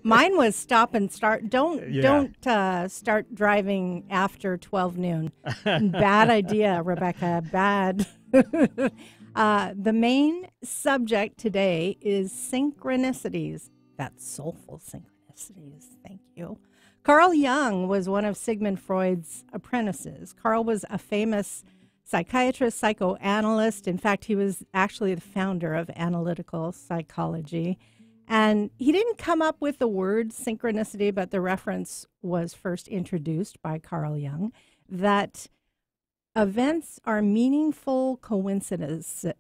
Mine was stop and start. Don't Yeah. start driving after 12 noon. Bad idea, Rebecca. Bad. The main subject today is synchronicities. That's soulful synchronicities. Thank you. Carl Jung was one of Sigmund Freud's apprentices. Carl was a famous psychiatrist, psychoanalyst. In fact, he was actually the founder of analytical psychology. And he didn't come up with the word synchronicity, but the reference was first introduced by Carl Jung, that events are meaningful coincidences,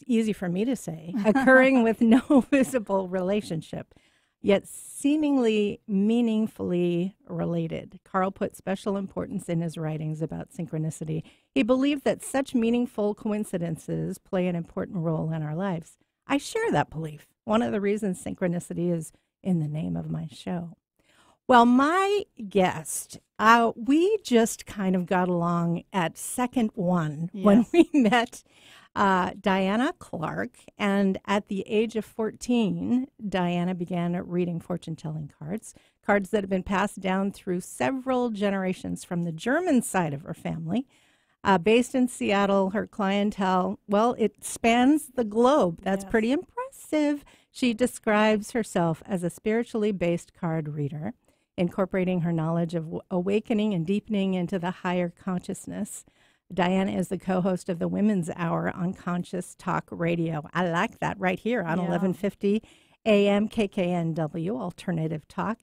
easy for me to say, occurring with no visible relationship, yet seemingly meaningfully related. Carl put special importance in his writings about synchronicity. He believed that such meaningful coincidences play an important role in our lives. I share that belief. One of the reasons synchronicity is in the name of my show. Well, my guest, we just kind of got along at second one when we met Diana Clark. And at the age of 14, Diana began reading fortune-telling cards that have been passed down through several generations from the German side of her family. Based in Seattle, her clientele, well, it spans the globe. That's pretty impressive. She describes herself as a spiritually based card reader, incorporating her knowledge of awakening and deepening into the higher consciousness. Diana is the co-host of the Women's Hour on Conscious Talk Radio. I like that right here on 1150 AM KKNW, Alternative Talk.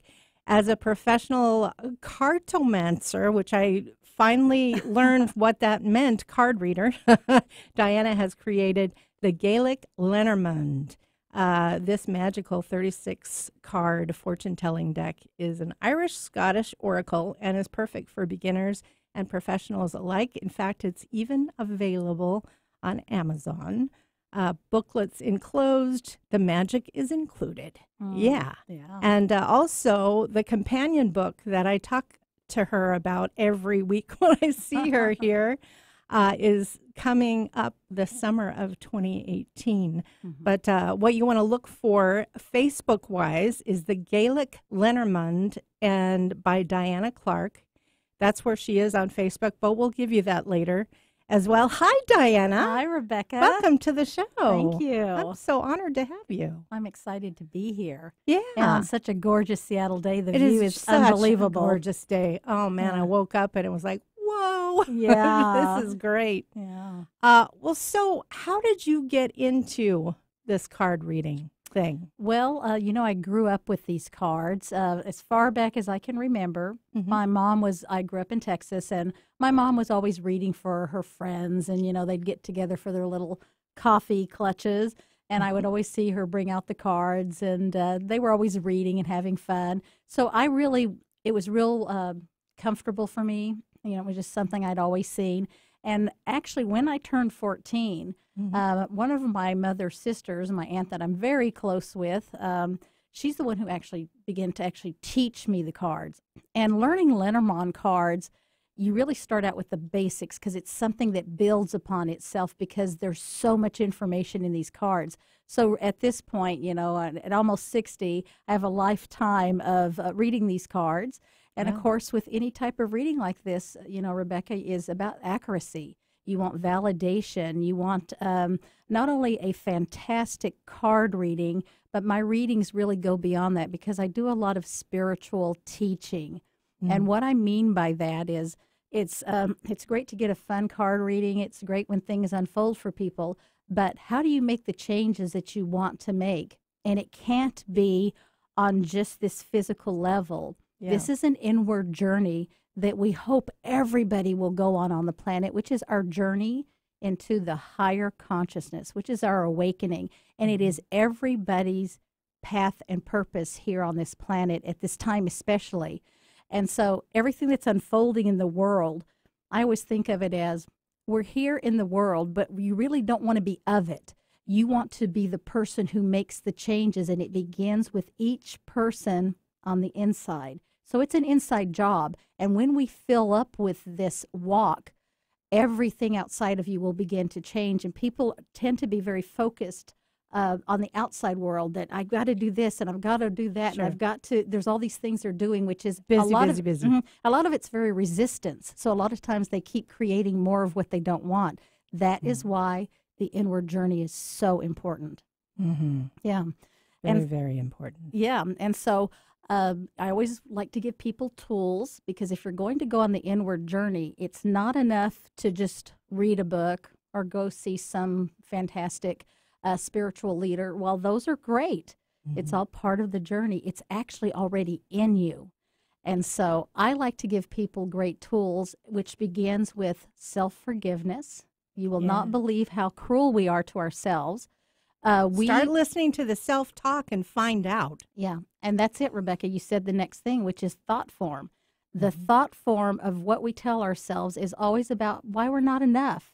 As a professional cartomancer, which I finally learned what that meant, card reader, Diana has created the Gaelic Lenormand. This magical 36-card fortune-telling deck is an Irish-Scottish oracle and is perfect for beginners and professionals alike. In fact, it's even available on Amazon. Booklets enclosed. The magic is included. Yeah. And also the companion book that I talk to her about every week when I see her here is coming up the summer of 2018. But what you want to look for Facebook-wise is the Gaelic Lenormand and by Diana Clark. That's where she is on Facebook, but we'll give you that later as well. Hi, Diana. Hi, Rebecca. Welcome to the show. Thank you. I'm so honored to have you. I'm excited to be here. Yeah. And on such a gorgeous Seattle day. The It view is is such unbelievable. a gorgeous day. Oh, man, I woke up and it was like, whoa. Yeah. This is great. Yeah. Well, so how did you get into this card reading thing? Well, I grew up with these cards as far back as I can remember. My mom I grew up in Texas, and my mom was always reading for her friends, and, they'd get together for their little coffee clutches, and I would always see her bring out the cards, and they were always reading and having fun. So it was real comfortable for me. It was just something I'd always seen. And actually, when I turned 14, one of my mother's sisters, my aunt that I'm very close with, she's the one who actually began to teach me the cards. And learning Lenormand cards, you really start out with the basics because it's something that builds upon itself because there's so much information in these cards. So at this point, at almost 60, I have a lifetime of reading these cards. And, of course, with any type of reading like this, Rebecca, is about accuracy. You want validation. You want not only a fantastic card reading, but my readings really go beyond that because I do a lot of spiritual teaching. And what I mean by that is it's great to get a fun card reading. It's great when things unfold for people. But how do you make the changes that you want to make? And it can't be on just this physical level. Yeah. This is an inward journey that we hope everybody will go on the planet, which is our journey into the higher consciousness, which is our awakening. And it is everybody's path and purpose here on this planet at this time especially. And so everything that's unfolding in the world, I always think of it as we're here in the world, but you really don't want to be of it. You want to be the person who makes the changes, and it begins with each person on the inside. So it's an inside job. And when we fill up with this walk, everything outside of you will begin to change. And people tend to be very focused on the outside world, that I've got to do this and I've got to do that, Sure. and I've got to, there's all these things they're doing, which is Busy, a lot busy, of, busy. a lot of it's very resistance. So a lot of times they keep creating more of what they don't want. That is why the inward journey is so important. Mm-hmm. Yeah. Very, And very important. yeah. And so I always like to give people tools, because if you're going to go on the inward journey, it's not enough to just read a book or go see some fantastic spiritual leader. While those are great, it's all part of the journey. It's actually already in you. And so I like to give people great tools, which begins with self-forgiveness. You will not believe how cruel we are to ourselves. Start listening to the self-talk and find out. Yeah, and that's it, Rebecca. You said the next thing, which is thought form. The thought form of what we tell ourselves is always about why we're not enough.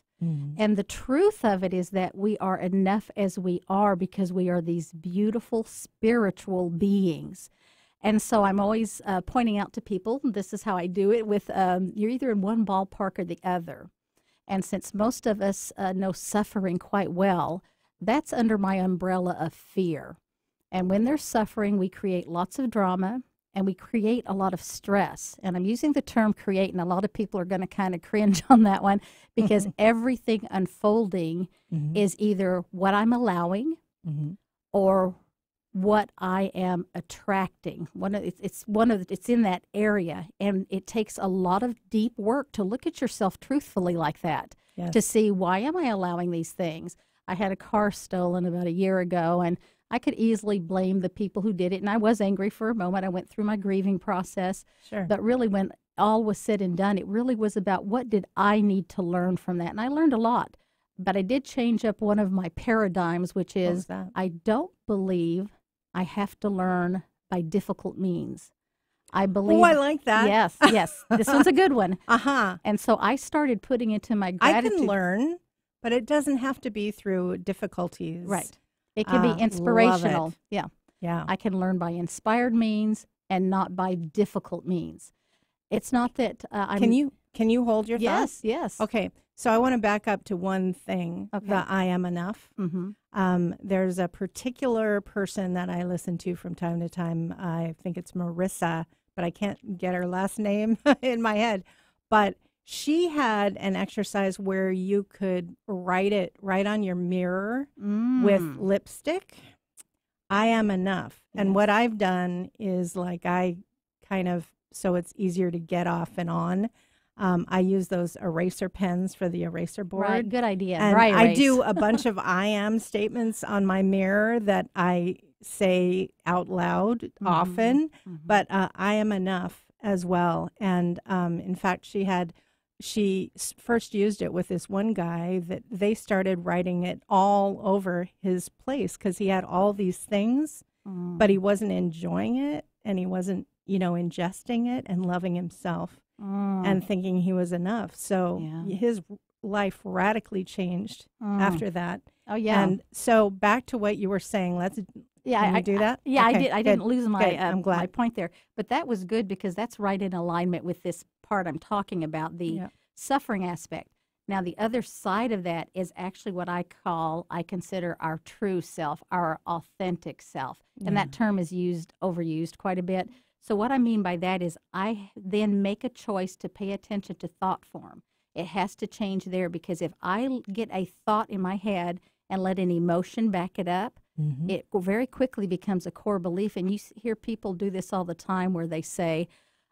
And the truth of it is that we are enough as we are, because we are these beautiful spiritual beings. And so I'm always pointing out to people, this is how I do it with, you're either in one ballpark or the other. And since most of us know suffering quite well, that's under my umbrella of fear. And when there's suffering, we create lots of drama and we create a lot of stress. And I'm using the term create, and a lot of people are going to kind of cringe on that one, because everything unfolding is either what I'm allowing or what I am attracting. It's in that area, and it takes a lot of deep work to look at yourself truthfully like that, to see, why am I allowing these things? I had a car stolen about a year ago, and I could easily blame the people who did it, and I was angry for a moment. I went through my grieving process. Sure. But really, when all was said and done, it really was about, what did I need to learn from that? And I learned a lot. But I did change up one of my paradigms, which is, I don't believe I have to learn by difficult means. I believe. Oh, I like that. Yes, yes. This one's a good one. Uh-huh. And so I started putting into my gratitude. I can learn, but it doesn't have to be through difficulties. Right. It can be inspirational. Love it. Yeah. Yeah. I can learn by inspired means and not by difficult means. It's not that I'm. Can you hold your thought? Yes, yes. Okay. So I want to back up to one thing, the I am enough. There's a particular person that I listen to from time to time. I think it's Marissa, but I can't get her last name in my head. But she had an exercise where you could write it right on your mirror with lipstick. I am enough. And what I've done is, like, I kind of, so it's easier to get off and on. I use those eraser pens for the eraser board. Right, good idea. And Dry I erase. do a bunch of I am statements on my mirror that I say out loud often, but I am enough as well. And in fact, she first used it with this one guy that they started writing it all over his place, because he had all these things, but he wasn't enjoying it, and he wasn't, ingesting it and loving himself and thinking he was enough. So his life radically changed after that. Oh, yeah. And so back to what you were saying, can you do that? Yeah, Okay, I did. I didn't lose I'm glad. my point there. But that was good, because that's right in alignment with this part I'm talking about, the suffering aspect. Now, the other side of that is actually what I consider our true self, our authentic self. And that term is overused quite a bit. So what I mean by that is, I then make a choice to pay attention to thought form. It has to change there, because if I get a thought in my head and let an emotion back it up, it very quickly becomes a core belief. And you hear people do this all the time, where they say,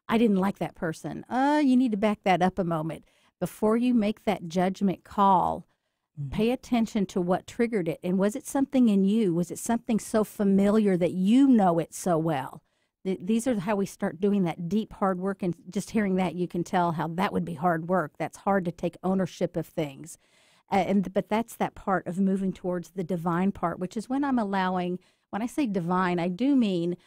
I didn't like that person. You need to back that up a moment. Before you make that judgment call, pay attention to what triggered it. And was it something in you? Was it something so familiar that you know it so well? These are how we start doing that deep, hard work. And just hearing that, you can tell how that would be hard work. That's hard to take ownership of things. But that's that part of moving towards the divine part, which is when I'm allowing, when I say divine, I do mean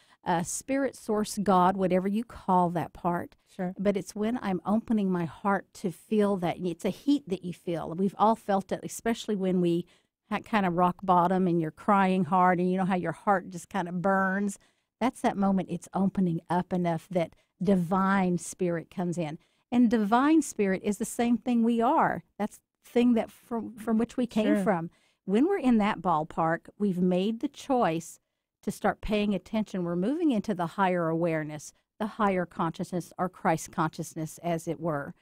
spirit, source, God, whatever you call that part. Sure. But it's when I'm opening my heart to feel that. It's a heat that you feel. We've all felt it, especially when we kind of rock bottom and you're crying hard, and you know how your heart just kind of burns. That's that moment it's opening up enough that divine spirit comes in. And divine spirit is the same thing we are. That's the thing that from which we came from. when we're in that ballpark, we've made the choice to start paying attention. We're moving into the higher awareness, the higher consciousness, or Christ consciousness, as it were.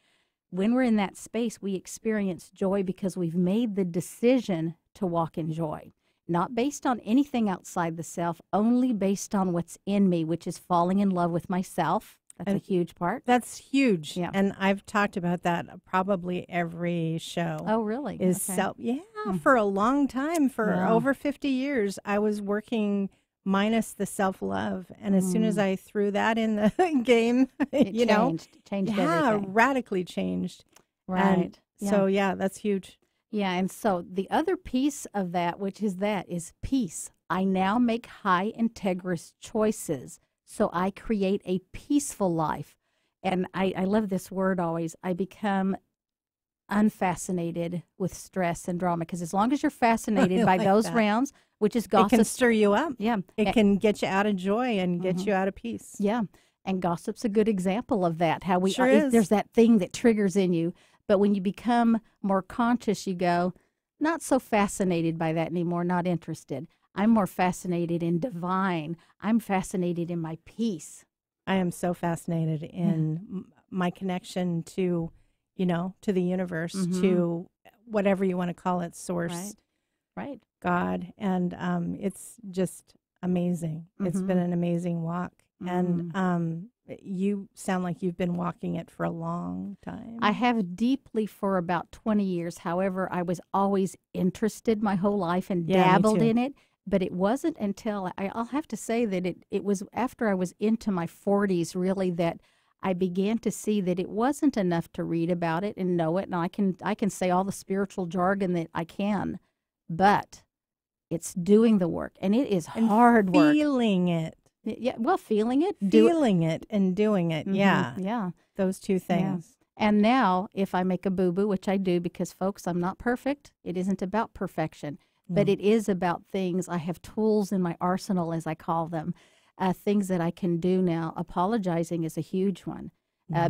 When we're in that space, we experience joy because we've made the decision to walk in joy, not based on anything outside the self, only based on what's in me, which is falling in love with myself. That's a huge part. That's huge. Yeah. And I've talked about that probably every show. Oh, really? Is self. Yeah, for a long time, for over 50 years, I was working minus the self-love. And as soon as I threw that in the game, It changed everything. radically changed. Right. And so, that's huge. Yeah, and so the other piece of that, is peace. I now make high integrous choices, so I create a peaceful life. And I love this word always. I become unfascinated with stress and drama, because as long as you're fascinated by those realms, which is gossip. It can stir you up. Yeah. It can get you out of joy and get you out of peace. Yeah. And gossip's a good example of that. How we Sure is. There's that thing that triggers in you. But when you become more conscious, you go, not so fascinated by that anymore, not interested. I'm more fascinated in divine. I'm fascinated in my peace. I am so fascinated in my connection to, to the universe, to whatever you want to call it, source, right. God. And it's just amazing. It's been an amazing walk. And you sound like you've been walking it for a long time. I have deeply for about 20 years. However, I was always interested my whole life and dabbled in it. But it wasn't until, I'll have to say that it was after I was into my 40s, really, that I began to see that it wasn't enough to read about it and know it. And I can say all the spiritual jargon that I can, but it's doing the work. And it is hard work. Feeling it. Yeah, well, feeling it. Feeling it and doing it. Yeah. Yeah. Those two things. Yeah. And now, if I make a boo-boo, which I do, because, folks, I'm not perfect. It isn't about perfection. But it is about things. I have tools in my arsenal, as I call them, things that I can do now. Apologizing is a huge one,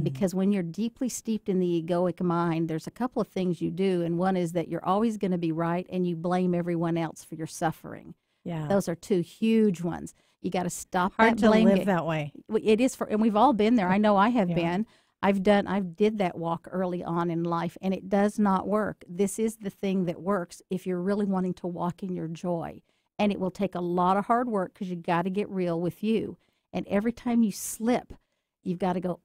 because when you're deeply steeped in the egoic mind, there's a couple of things you do. And one is that you're always going to be right, and you blame everyone else for your suffering. Yeah. Those are two huge ones. You got to stop Hard that blame. to live that way. It is, and we've all been there. I know I have been. I did that walk early on in life, and it does not work. This is the thing that works if you're really wanting to walk in your joy. And it will take a lot of hard work, because you got to get real with you. And every time you slip, you've got to go,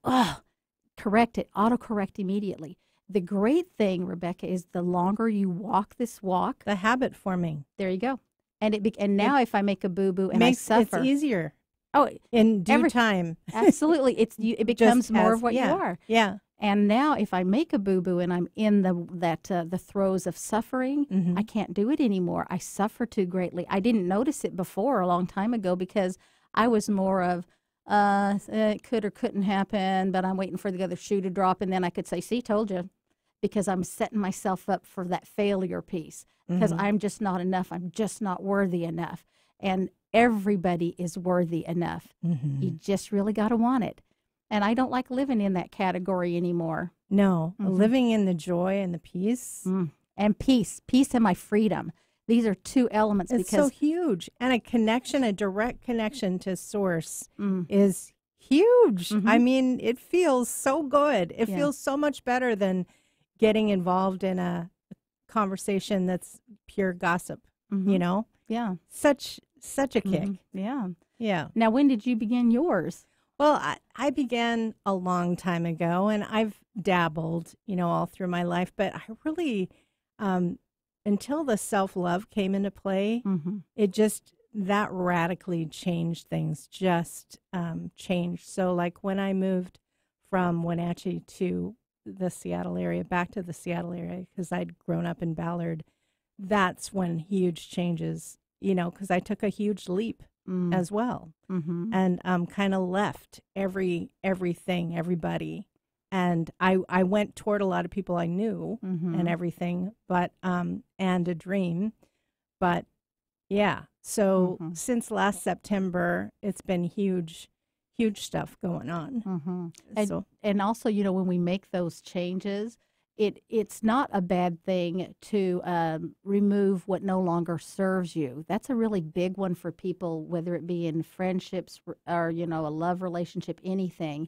correct it, autocorrect immediately. The great thing, Rebecca, is the longer you walk this walk. The habit forming. There you go. And now if I make a boo-boo and I suffer. It's easier. Oh, in due time. Absolutely. It becomes more of what you are. Yeah. And now if I make a boo-boo and I'm in the throes of suffering, I can't do it anymore. I suffer too greatly. I didn't notice it before a long time ago, because I was more of, it could or couldn't happen, but I'm waiting for the other shoe to drop, and then I could say, see, told you, because I'm setting myself up for that failure piece, because I'm just not enough. I'm just not worthy enough. And everybody is worthy enough. You just really got to want it. And I don't like living in that category anymore. No, living in the joy and the peace. And peace and my freedom. These are two elements. It's because so huge. And a direct connection to source is huge. I mean, it feels so good. It feels so much better than getting involved in a conversation that's pure gossip, Yeah. Such a kick. Yeah. Yeah. Now, when did you begin yours? Well, I began a long time ago, and I've dabbled, all through my life, but I really, until the self-love came into play, it just, that radically changed things, changed. So like when I moved from Wenatchee to the Seattle area, back to the Seattle area, because I'd grown up in Ballard, that's when huge changes, because I took a huge leap as well, and kind of left everything, everybody, and I went toward a lot of people I knew and everything, but and a dream, but yeah. So since last September, it's been huge stuff going on. And also, when we make those changes, it's not a bad thing to remove what no longer serves you. That's a really big one for people, whether it be in friendships or, you know, a love relationship, anything.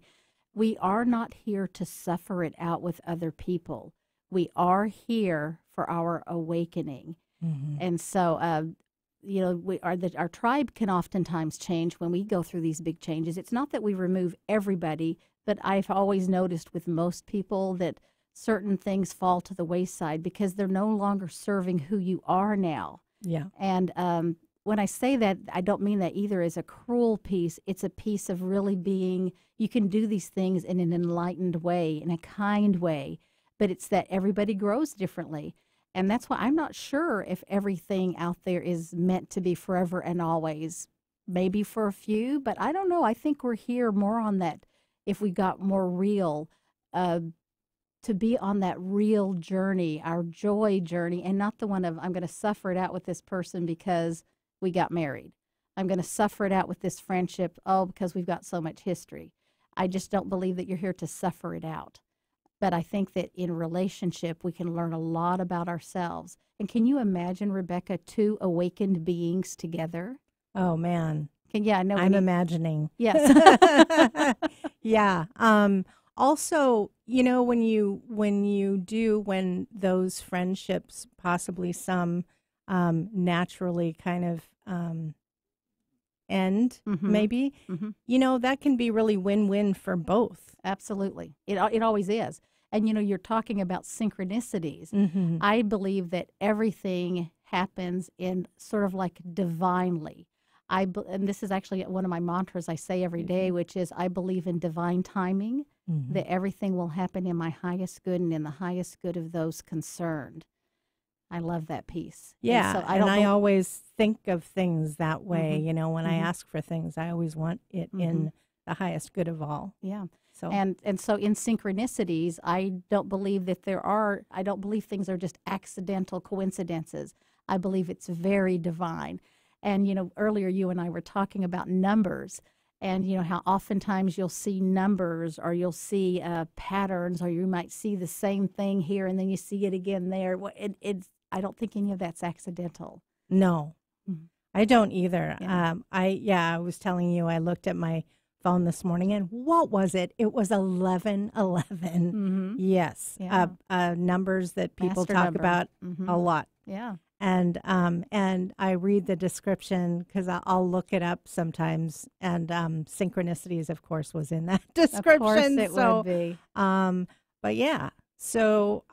We are not here to suffer it out with other people. We are here for our awakening. Mm-hmm. And so, you know, our tribe can oftentimes change when we go through these big changes. It's not that we remove everybody, but I've always noticed with most people that certain things fall to the wayside because they're no longer serving who you are now. Yeah. And when I say that, I don't mean that either as a cruel piece. It's a piece of really being, you can do these things in an enlightened way, in a kind way, but it's that everybody grows differently. And that's why I'm not sure if everything out there is meant to be forever and always. Maybe for a few, but I don't know. I think we're here more on that, if we got more real, to be on that real journey, our joy journey, and not the one of, I'm going to suffer it out with this person because we got married. I'm going to suffer it out with this friendship, because we've got so much history. I just don't believe that you're here to suffer it out. But I think that in relationship, we can learn a lot about ourselves. And can you imagine, Rebecca, two awakened beings together? Oh, man. Yeah, I know. I'm imagining. Yes. Yeah. Also, you know, when those friendships, possibly some naturally kind of end, maybe, you know, that can be really win-win for both. Absolutely. It always is. And, you know, you're talking about synchronicities. Mm-hmm. I believe that everything happens in sort of like divinely. And this is actually one of my mantras I say every day, which is I believe in divine timing, that everything will happen in my highest good and in the highest good of those concerned. I love that piece. Yeah, and so I always think of things that way. You know, when I ask for things, I always want it in the highest good of all. Yeah. So And so in synchronicities, I don't believe things are just accidental coincidences. I believe it's very divine. And, you know, earlier you and I were talking about numbers and, you know, how oftentimes you'll see numbers or you'll see patterns or you might see the same thing here and then you see it again there. I don't think any of that's accidental. No, I don't either. Yeah. I was telling you, I looked at my phone this morning and what was it? It was 1111. Yes. Yeah. Numbers that people Master talk number. about a lot. Yeah. And I read the description because I'll look it up sometimes. And synchronicities, of course, was in that description. Of course it would be. But yeah, so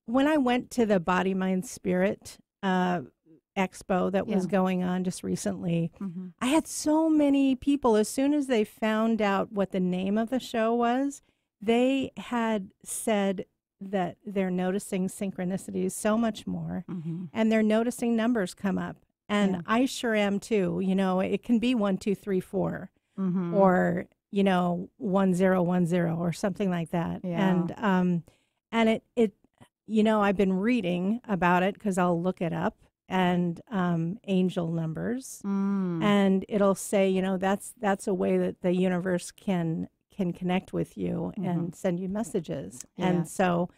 when I went to the Body, Mind, Spirit expo that was going on just recently, I had so many people, as soon as they found out what the name of the show was, they had said that they're noticing synchronicities so much more and they're noticing numbers come up. And I sure am too. You know, it can be 1, 2, 3, 4 or, you know, 1010 or something like that. Yeah. And it, you know, I've been reading about it because I'll look it up and angel numbers and it'll say, you know, that's a way that the universe can connect with you and send you messages. Yeah. And so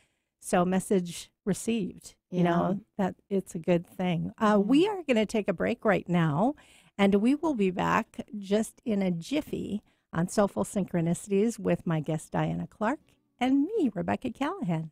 message received, you know, that it's a good thing. We are going to take a break right now, and we will be back just in a jiffy on Soulful Synchronicities with my guest, Diana Clark, and me, Rebecca Callahan.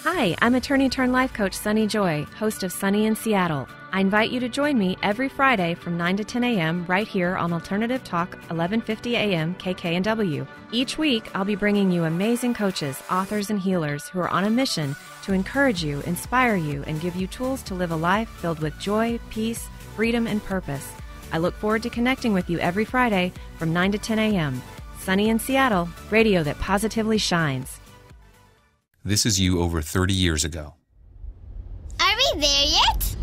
Hi, I'm attorney turned life coach Sunny Joy, host of Sunny in Seattle. I invite you to join me every Friday from 9 to 10 a.m. right here on Alternative Talk 1150 a.m. KKNW. Each week, I'll be bringing you amazing coaches, authors, and healers who are on a mission to encourage you, inspire you, and give you tools to live a life filled with joy, peace, freedom, and purpose. I look forward to connecting with you every Friday from 9 to 10 a.m. Sunny in Seattle, radio that positively shines. This is you over 30 years ago. Are we there yet?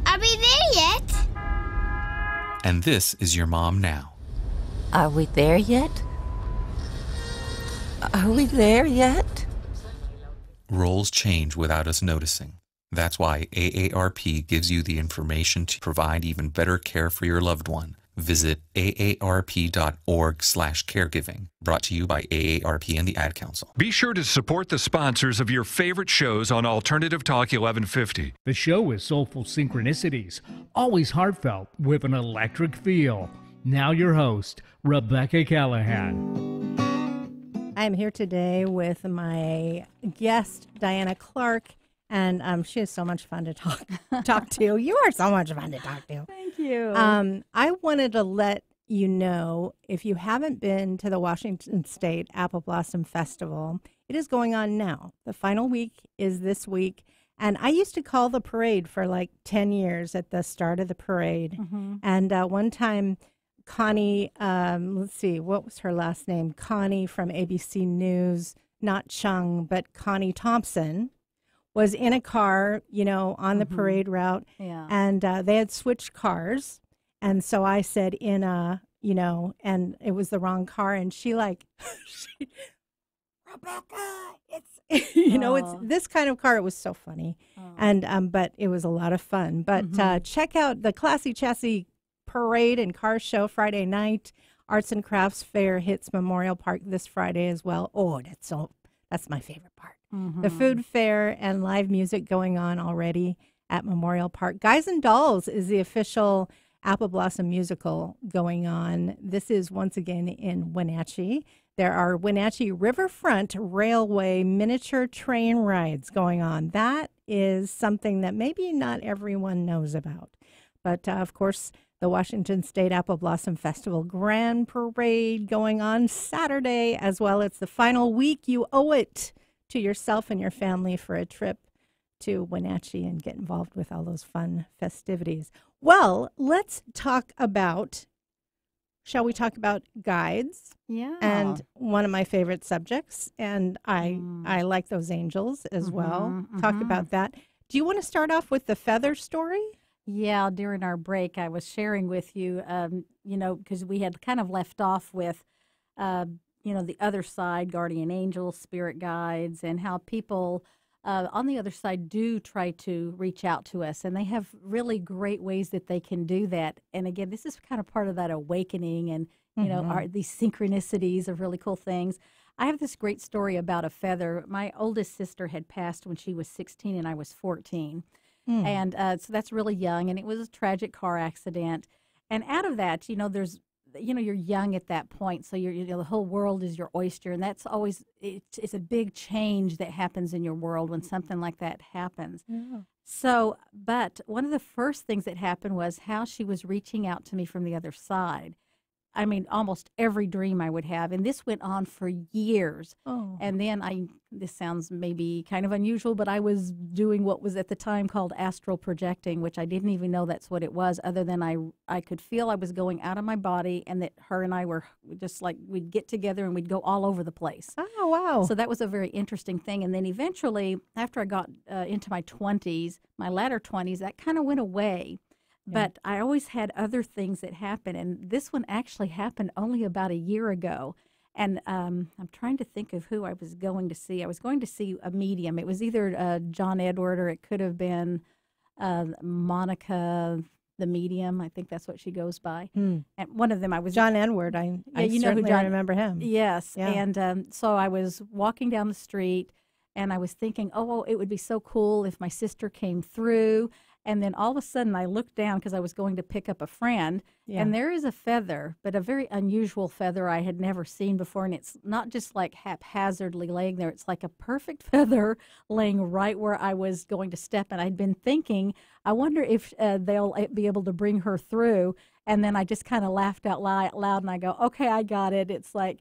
Are we there yet? And this is your mom now. Are we there yet? Are we there yet? Roles change without us noticing. That's why AARP gives you the information to provide even better care for your loved one. Visit aarp.org/caregiving. Brought to you by AARP and the Ad Council. Be sure to support the sponsors of your favorite shows on Alternative Talk 1150. The show is Soulful Synchronicities, always heartfelt with an electric feel. Now your host, Rebecca Callahan. I'm here today with my guest, Diana Clark, and she is so much fun to talk to. You are so much fun to talk to. Thank you. I wanted to let you know, if you haven't been to the Washington State Apple Blossom Festival, it is going on now. The final week is this week. And I used to call the parade for like 10 years at the start of the parade. Mm-hmm. And one time, Connie, let's see, what was her last name? Connie from ABC News, not Chung, but Connie Thompson, was in a car, on the parade route. Yeah. And they had switched cars. And so I said and it was the wrong car. And she Rebecca, it's, it's this kind of car. It was so funny. And, but it was a lot of fun. But check out the Classy Chassis Parade and Car Show Friday night. Arts and Crafts Fair hits Memorial Park this Friday as well. Oh, that's my favorite part. Mm-hmm. The food fair and live music going on already at Memorial Park. Guys and Dolls is the official Apple Blossom musical going on. This is once again in Wenatchee. There are Wenatchee Riverfront Railway miniature train rides going on. That is something that maybe not everyone knows about. But of course, the Washington State Apple Blossom Festival Grand Parade going on Saturday as well. It's the final week. You owe it to yourself and your family for a trip to Wenatchee and get involved with all those fun festivities. Well, let's talk about, shall we talk about guides? Yeah. And one of my favorite subjects, and I like those angels as well. Talk about that. Do you want to start off with the feather story? Yeah, during our break, I was sharing with you, because we had kind of left off with, the other side, guardian angels, spirit guides, and how people on the other side do try to reach out to us. And they have really great ways that they can do that. And again, this is kind of part of that awakening and, these synchronicities of really cool things. I have this great story about a feather. My oldest sister had passed when she was 16 and I was 14. And so that's really young, and it was a tragic car accident. And out of that, there's, you're young at that point, so the whole world is your oyster, and that's always, it's a big change that happens in your world when something like that happens. Yeah. So, but one of the first things that happened was how she was reaching out to me from the other side. I mean, almost every dream I would have. And this went on for years. Oh. And then this sounds maybe kind of unusual, but I was doing what was at the time called astral projecting, which I didn't even know that's what it was, other than I could feel I was going out of my body and that her and I were just like, we'd get together and we'd go all over the place. Oh, wow. So that was a very interesting thing. And then eventually, after I got into my 20s, my latter 20s, that kind of went away. But I always had other things that happened, and this one actually happened only about a year ago. And I'm trying to think of who I was going to see. I was going to see a medium. It was either John Edward or it could have been Monica the medium. I think that's what she goes by. And one of them I was... John Edward. I certainly remember him. Yes. Yeah. And so I was walking down the street, and I was thinking, it would be so cool if my sister came through. And then all of a sudden I looked down because I was going to pick up a friend, and there is a feather, but a very unusual feather I had never seen before. And it's not just like haphazardly laying there. It's like a perfect feather laying right where I was going to step. And I'd been thinking, I wonder if they'll be able to bring her through. And then I just kind of laughed out loud and I go, okay, I got it. It's like,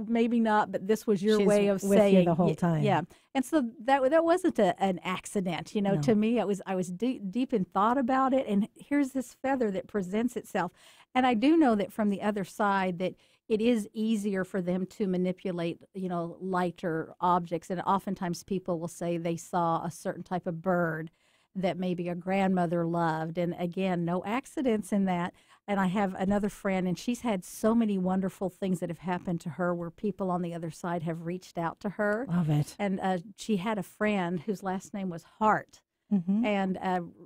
maybe not, but this was your way of with saying you the whole time. Yeah, and so that wasn't an accident. No. To me, I was deep in thought about it, and here's this feather that presents itself. And I do know that from the other side that it is easier for them to manipulate, lighter objects. And oftentimes people will say they saw a certain type of bird, that maybe a grandmother loved. And again, no accidents in that. And I have another friend, and she's had so many wonderful things that have happened to her where people on the other side have reached out to her. Love it. And she had a friend whose last name was Hart. Mm-hmm. And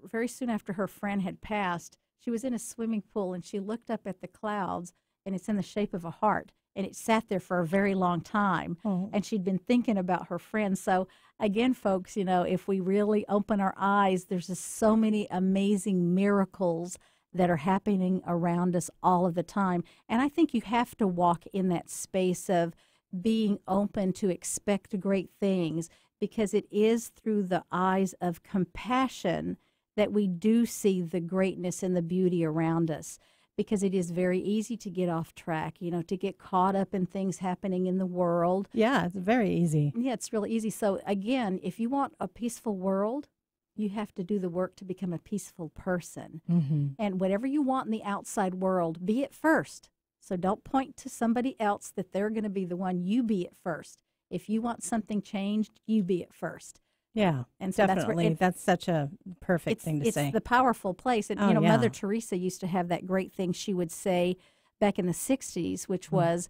very soon after her friend had passed, she was in a swimming pool, and she looked up at the clouds, and it's in the shape of a heart. And it sat there for a very long time. Oh. And she'd been thinking about her friend. So, again, folks, if we really open our eyes, there's just so many amazing miracles that are happening around us all of the time. And I think you have to walk in that space of being open to expect great things, because it is through the eyes of compassion that we do see the greatness and the beauty around us. Because it is very easy to get off track, to get caught up in things happening in the world. Yeah, it's very easy. Yeah, it's really easy. So again, if you want a peaceful world, you have to do the work to become a peaceful person. Mm-hmm. And whatever you want in the outside world, be it first. So don't point to somebody else that they're going to be the one. You be it first. If you want something changed, you be it first. Yeah, and so definitely. That's such a perfect thing to say. It's the powerful place. And, yeah. Mother Teresa used to have that great thing she would say back in the 60s, which was,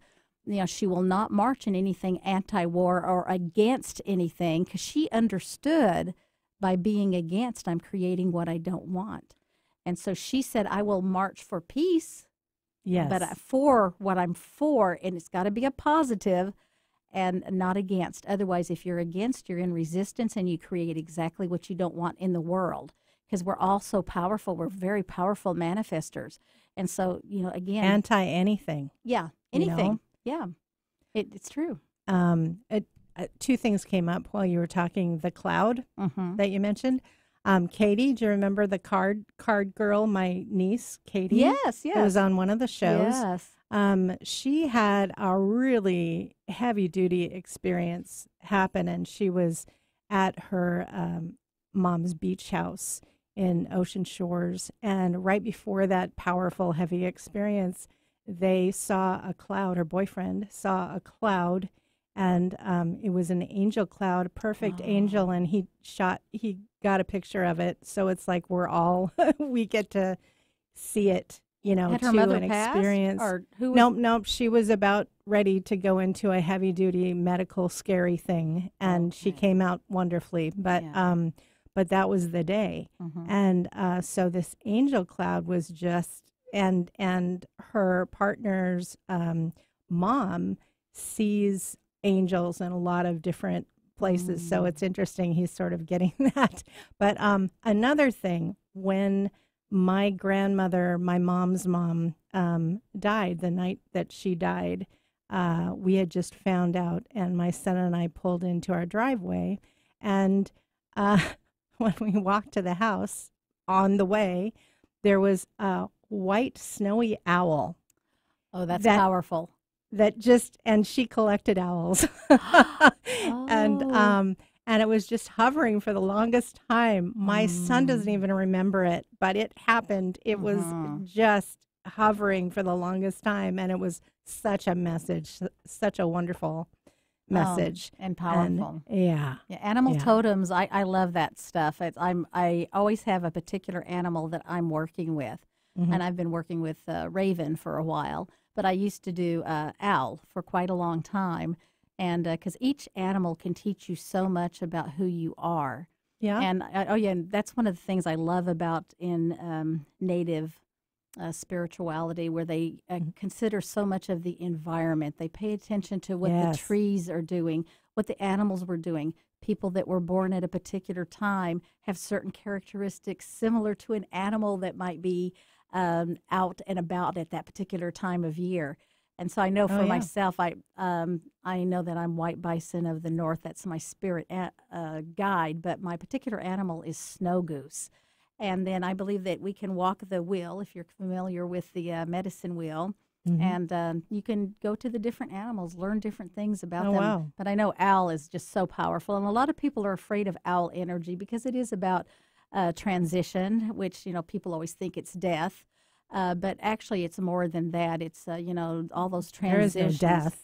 she will not march in anything anti-war or against anything, because she understood by being against, I'm creating what I don't want. And so she said, I will march for peace, yes, but for what I'm for, and it's got to be a positive and not against. Otherwise, if you're against, you're in resistance, and you create exactly what you don't want in the world, because we're all so powerful. We're very powerful manifestors. And so, again. Anti-anything. Yeah, anything. Yeah, it's true. Two things came up while you were talking. The cloud that you mentioned. Katie, do you remember the card girl, my niece, Katie? Yes. It was on one of the shows. Yes. She had a really heavy-duty experience happen, and she was at her mom's beach house in Ocean Shores. And right before that powerful, heavy experience, they saw a cloud. Her boyfriend saw a cloud, and it was an angel cloud, a perfect angel, and he got a picture of it. So it's like we're all, we get to see it. Had her to mother an passed, experience. or who was Nope. She was about ready to go into a heavy-duty medical scary thing, and she came out wonderfully. But but that was the day, and so this angel cloud was just, and her partner's mom sees angels in a lot of different places. So it's interesting. He's sort of getting that. But another thing, when my grandmother, my mom's mom, died, the night that she died, we had just found out, and my son and I pulled into our driveway, and when we walked to the house, on the way, there was a white snowy owl. Oh, that's powerful. And she collected owls. And it was just hovering for the longest time. My son doesn't even remember it, but it happened. It was just hovering for the longest time, and it was such a message, such a wonderful message. And powerful. And, animal totems, I love that stuff. I always have a particular animal that I'm working with, and I've been working with Raven for a while, but I used to do owl for quite a long time. And because each animal can teach you so much about who you are. Yeah. And and that's one of the things I love about in Native spirituality, where they consider so much of the environment. They pay attention to what the trees are doing, what the animals were doing. People that were born at a particular time have certain characteristics similar to an animal that might be out and about at that particular time of year. And so I know for myself, I know that I'm white bison of the north. That's my spirit guide. But my particular animal is snow goose. And then I believe that we can walk the wheel, if you're familiar with the medicine wheel. And you can go to the different animals, learn different things about them. Wow. But I know owl is just so powerful. And a lot of people are afraid of owl energy because it is about transition, which, people always think it's death. But actually, it's more than that. It's, all those transitions. There is no death.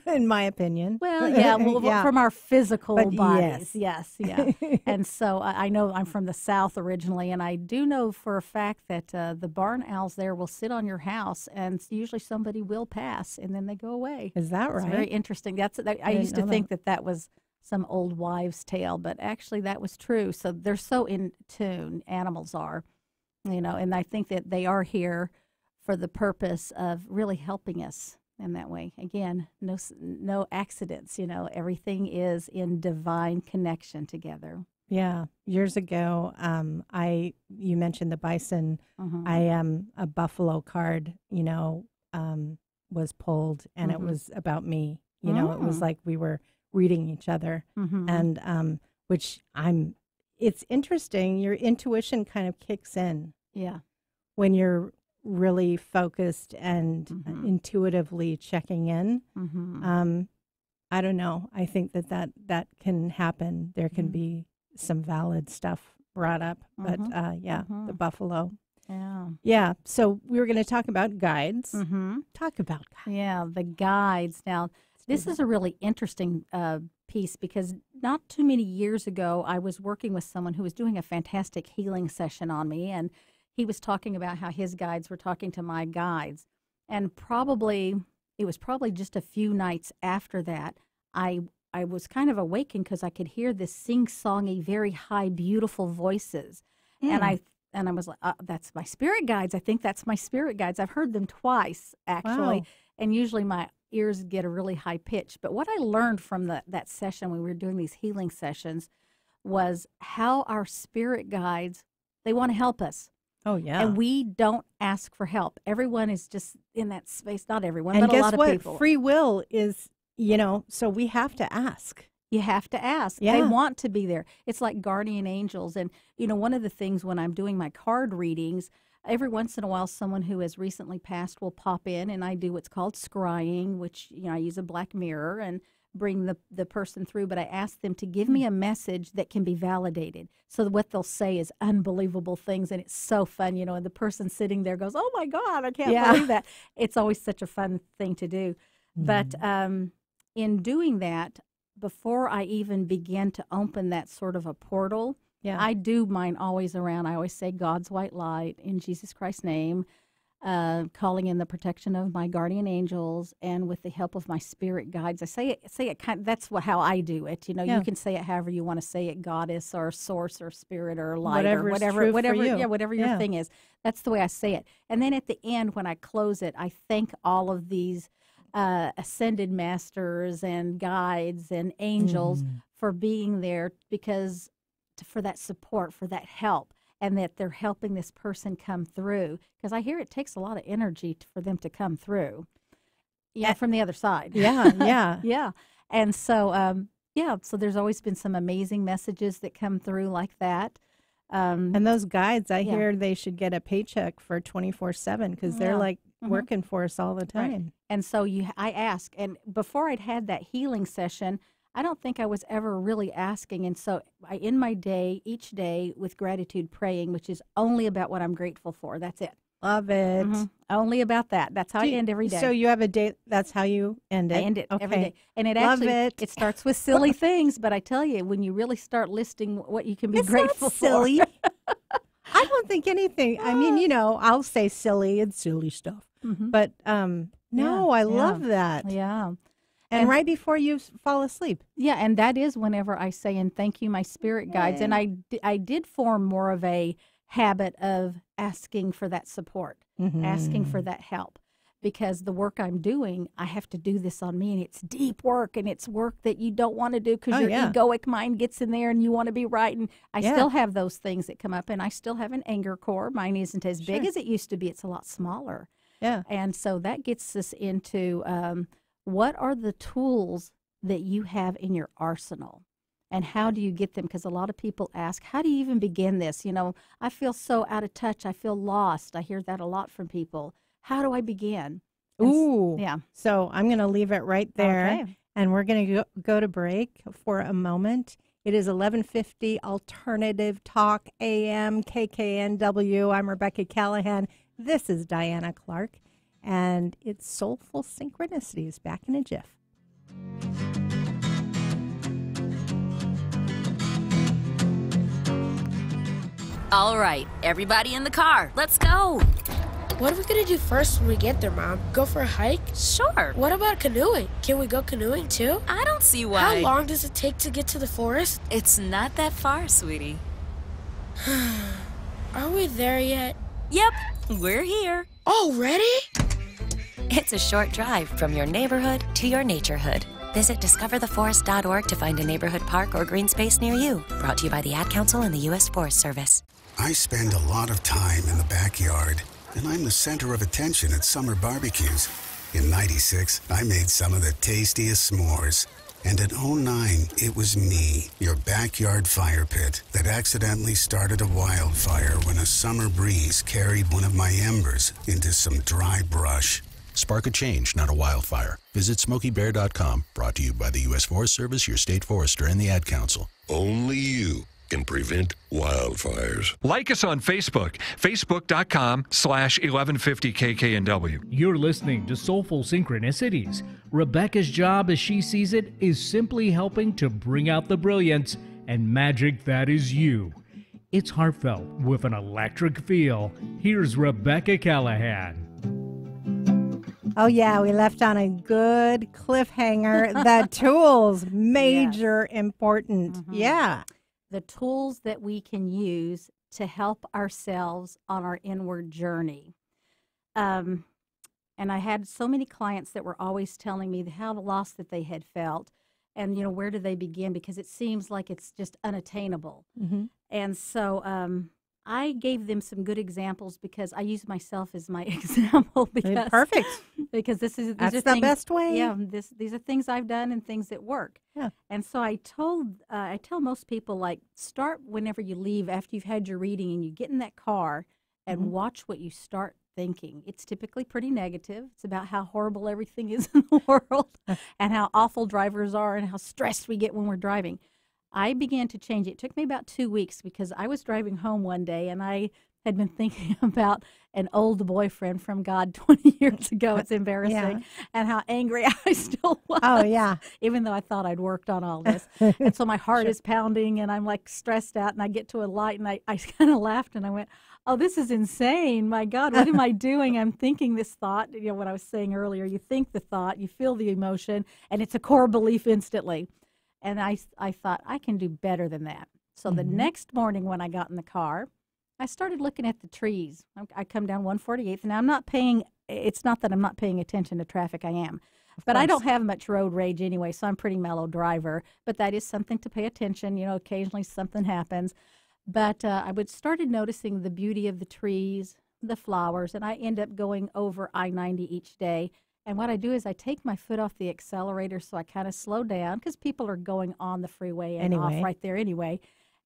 in my opinion. Well, yeah, from our physical But bodies. Yes, yeah. And so I know I'm from the South originally, and I do know for a fact that the barn owls there will sit on your house, and usually somebody will pass, and then they go away. Is that right? It's very interesting. I used to think that was some old wives' tale, but actually that was true. So they're so in tune, animals are, and I think that they are here for the purpose of really helping us in that way. Again, no accidents, everything is in divine connection together. Yeah. Years ago, you mentioned the bison. A buffalo card, was pulled, and it was about me. It was like we were reading each other, and it's interesting. Your intuition kind of kicks in. Yeah. When you're really focused and intuitively checking in. I don't know. I think that can happen. There can be some valid stuff brought up, but the buffalo. Yeah. Yeah. So we were going to talk about guides. Talk about guides. Yeah, the guides. Now, this is a really interesting piece because not too many years ago, I was working with someone who was doing a fantastic healing session on me, and he was talking about how his guides were talking to my guides. And it was probably just a few nights after that, I was kind of awakened because I could hear this sing-songy, very high, beautiful voices. And I was like, that's my spirit guides. I think that's my spirit guides. I've heard them twice, actually. Wow. And usually my ears get a really high pitch. But what I learned from that session when we were doing these healing sessions was how our spirit guides, they want to help us. Oh, yeah. And we don't ask for help. Everyone is just in that space. Not everyone, and but a lot of people. Free will is, so we have to ask. You have to ask. Yeah. They want to be there. It's like guardian angels. And, one of the things when I'm doing my card readings, every once in a while, someone who has recently passed will pop in, and I do what's called scrying, which, I use a black mirror and bring the person through, but I ask them to give me a message that can be validated. So what they'll say is unbelievable things, and it's so fun, and the person sitting there goes, oh my God, I can't believe that. It's always such a fun thing to do. But in doing that, before I even begin to open that sort of a portal, I do mine always around. I always say God's white light in Jesus Christ's name, calling in the protection of my guardian angels, and with the help of my spirit guides. I say it kind of, that's how I do it. You can say it however you want to say it, goddess or source or spirit or light or whatever your thing is. That's the way I say it. And then at the end, when I close it, I thank all of these ascended masters and guides and angels for being there, for that support, for that help, and that they're helping this person come through. Because I hear it takes a lot of energy for them to come through, from the other side. Yeah. And so, so there's always been some amazing messages that come through like that. And those guides, I hear they should get a paycheck for 24/7 because they're like working for us all the time. Right. And so I ask, and before I'd had that healing session, I don't think I was ever really asking. And so I end my day, each day, with gratitude praying, which is only about what I'm grateful for. That's it. Love it. Only about that. That's how I end every day. So you have a day, that's how you end it? I end it every day. And it starts with silly things, but I tell you, when you really start listing what you can be grateful for. It's not silly. I don't think anything, I mean, I'll say silly and silly stuff. But no, I love that. Yeah. And right before you fall asleep. Yeah, and that is whenever I say, and thank you, my spirit guides. And I did form more of a habit of asking for that support, asking for that help. Because the work I'm doing, I have to do this on me, and it's deep work, and it's work that you don't want to do because your egoic mind gets in there and you want to be right. And I still have those things that come up, and I still have an anger core. Mine isn't as big as it used to be. It's a lot smaller. Yeah. And so that gets us into what are the tools that you have in your arsenal, and how do you get them? Because a lot of people ask, how do you even begin this? I feel so out of touch. I feel lost. I hear that a lot from people. How do I begin? Ooh. Yeah. So I'm going to leave it right there. Okay. And we're going to go to break for a moment. It is 11:50 Alternative Talk AM KKNW. I'm Rebecca Callahan. This is Diana Clark. And it's Soulful Synchronicities. Back in a jiff. All right, everybody in the car, let's go. What are we gonna do first when we get there, Mom? Go for a hike? Sure. What about canoeing? Can we go canoeing too? I don't see why. How long does it take to get to the forest? It's not that far, sweetie. Are we there yet? Yep, we're here. Already? It's a short drive from your neighborhood to your naturehood. Visit discovertheforest.org to find a neighborhood park or green space near you. Brought to you by the Ad Council and the U.S. Forest Service. I spend a lot of time in the backyard, and I'm the center of attention at summer barbecues. In '96, I made some of the tastiest s'mores. And in '09, it was me, your backyard fire pit, that accidentally started a wildfire when a summer breeze carried one of my embers into some dry brush. Spark a change, not a wildfire. Visit SmokeyBear.com, brought to you by the U.S. Forest Service, your state forester, and the Ad Council. Only you can prevent wildfires. Like us on Facebook, facebook.com/1150kknw. You're listening to Soulful Synchronicities. Rebecca's job, as she sees it, is simply helping to bring out the brilliance and magic that is you. It's heartfelt with an electric feel. Here's Rebecca Callahan. Oh, yeah, we left on a good cliffhanger. The tools, major important. Mm-hmm. Yeah. The tools that we can use to help ourselves on our inward journey. And I had so many clients that were always telling me how lost that they had felt. And, you know, where do they begin? Because it seems like it's just unattainable. Mm-hmm. And so I gave them some good examples because I use myself as my example. Because, perfect. Because that's the things, best way. Yeah, these are things I've done and things that work. Yeah. And so I tell most people, like, start whenever you leave after you've had your reading and you get in that car and watch what you start thinking. It's typically pretty negative. It's about how horrible everything is in the world and how awful drivers are and how stressed we get when we're driving. I began to change it. It took me about 2 weeks because I was driving home one day and I had been thinking about an old boyfriend from God 20 years ago. It's embarrassing. Yeah. And how angry I still was. Oh, yeah. Even though I thought I'd worked on all this. And so my heart is pounding and I'm like stressed out and I get to a light and I kind of laughed and I went, oh, this is insane. My God, what am I doing? I'm thinking this thought. You know, what I was saying earlier, you think the thought, you feel the emotion, and it's a core belief instantly. And I thought, I can do better than that. So the next morning when I got in the car, I started looking at the trees. I come down 148th. Now, it's not that I'm not paying attention to traffic. I am. But I don't have much road rage anyway, so I'm a pretty mellow driver. But that is something to pay attention. You know, occasionally something happens. But I started noticing the beauty of the trees, the flowers, and I end up going over I-90 each day. And what I do is I take my foot off the accelerator so I kind of slow down because people are going on the freeway and off right there anyway.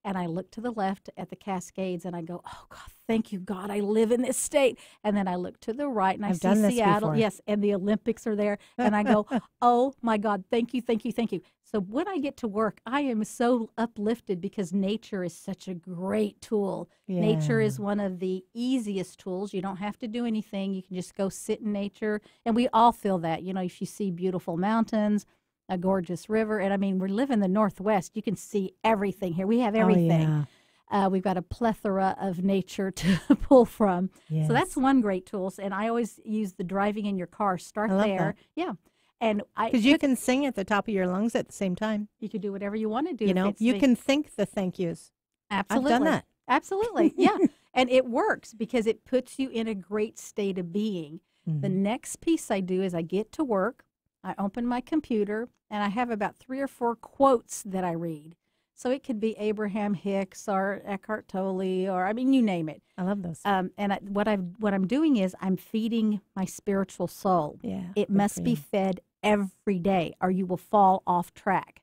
And I look to the left at the Cascades and I go, oh, God, thank you, God, I live in this state. And then I look to the right and I see Seattle. Yes, and the Olympics are there. And I go, oh, my God, thank you, thank you, thank you. So when I get to work, I am so uplifted because nature is such a great tool. Yeah. Nature is one of the easiest tools. You don't have to do anything. You can just go sit in nature. And we all feel that. You know, if you see beautiful mountains, a gorgeous river. And, I mean, we live in the Northwest. You can see everything here. We have everything. Oh, yeah. We've got a plethora of nature to pull from. Yes. So that's one great tool. And I always use the driving in your car. Start there. That. Yeah. And because you can sing at the top of your lungs at the same time. You can do whatever you want to do. You know, you can think the thank yous. Absolutely. I've done that. Absolutely. Yeah. And it works because it puts you in a great state of being. Mm-hmm. The next piece I do is I get to work, I open my computer, and I have about 3 or 4 quotes that I read. So it could be Abraham Hicks or Eckhart Tolle or, I mean, you name it. I love those. What I'm doing is I'm feeding my spiritual soul. Yeah. It must be fed every day or you will fall off track.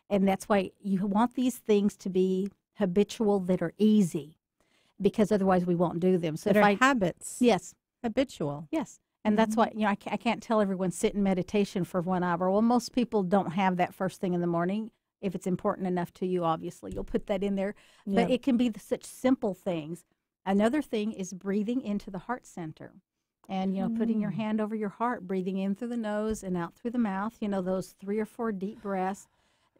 And that's why you want these things to be habitual that are easy because otherwise we won't do them. So that are habits. Yes. Habitual. Yes. And that's why, you know, I can't tell everyone sit in meditation for 1 hour. Well, most people don't have that first thing in the morning. If it's important enough to you, obviously, you'll put that in there. Yeah. But it can be such simple things. Another thing is breathing into the heart center. And, putting your hand over your heart, breathing in through the nose and out through the mouth, those 3 or 4 deep breaths,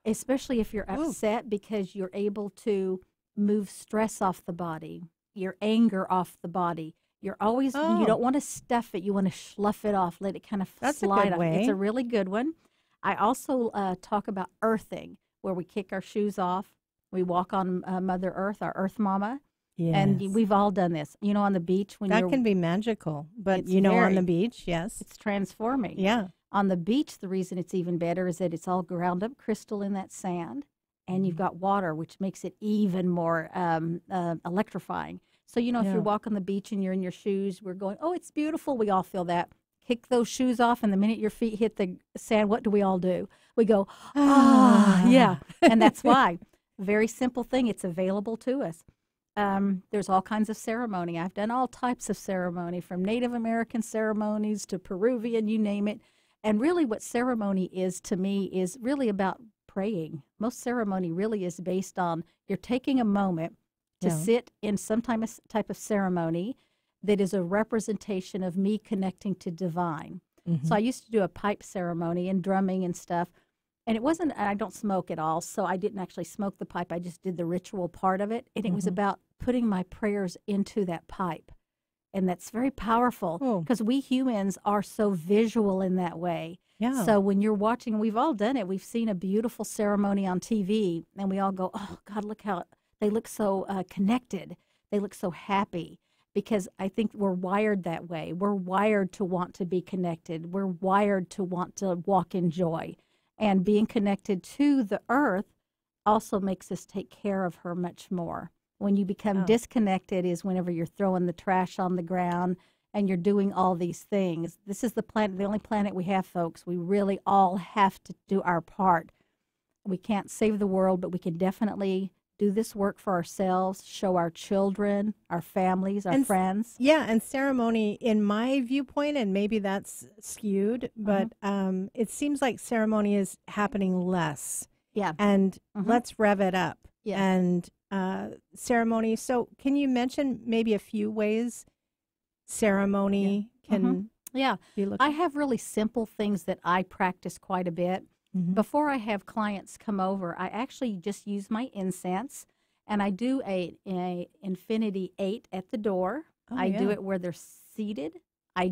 especially if you're upset, because you're able to move stress off the body, your anger off the body. You're always, you don't want to stuff it. You want to slough it off, let it kind of slide off. It's a really good one. I also talk about earthing, where we kick our shoes off. We walk on Mother Earth, our Earth Mama. Yes. And we've all done this. On the beach when that can be magical, but on the beach, yes, it's transforming. Yeah. On the beach, the reason it's even better is that it's all ground up crystal in that sand, and you've got water, which makes it even more electrifying. So, if you walk on the beach and you're in your shoes, we're going, oh, it's beautiful. We all feel that. Kick those shoes off, and the minute your feet hit the sand, what do we all do? We go, yeah. And that's why. Very simple thing. It's available to us. There's all kinds of ceremony. I've done all types of ceremony, from Native American ceremonies to Peruvian, you name it. And really what ceremony is to me is really about praying. Most ceremony really is based on you're taking a moment to sit in some type of ceremony that is a representation of me connecting to divine. Mm-hmm. So I used to do a pipe ceremony and drumming and stuff. And it wasn't, I don't smoke at all, so I didn't actually smoke the pipe. I just did the ritual part of it. And it was about putting my prayers into that pipe. And that's very powerful because we humans are so visual in that way. Yeah. So when you're watching, we've all done it. We've seen a beautiful ceremony on TV, and we all go, oh, God, look how they look so connected. They look so happy. Because I think we're wired that way. We're wired to want to be connected. We're wired to want to walk in joy. And being connected to the earth also makes us take care of her much more. When you become disconnected is whenever you're throwing the trash on the ground and you're doing all these things. This is the planet, the only planet we have, folks. We really all have to do our part. We can't save the world, but we can definitely do this work for ourselves, show our children, our families, our friends. Yeah, and ceremony, in my viewpoint, and maybe that's skewed, but it seems like ceremony is happening less. Yeah. And let's rev it up. Yeah. And ceremony, so can you mention maybe a few ways ceremony can be looked at? I have really simple things that I practice quite a bit. Before I have clients come over, I actually just use my incense, and I do a Infinity 8 at the door. I do it where they're seated. I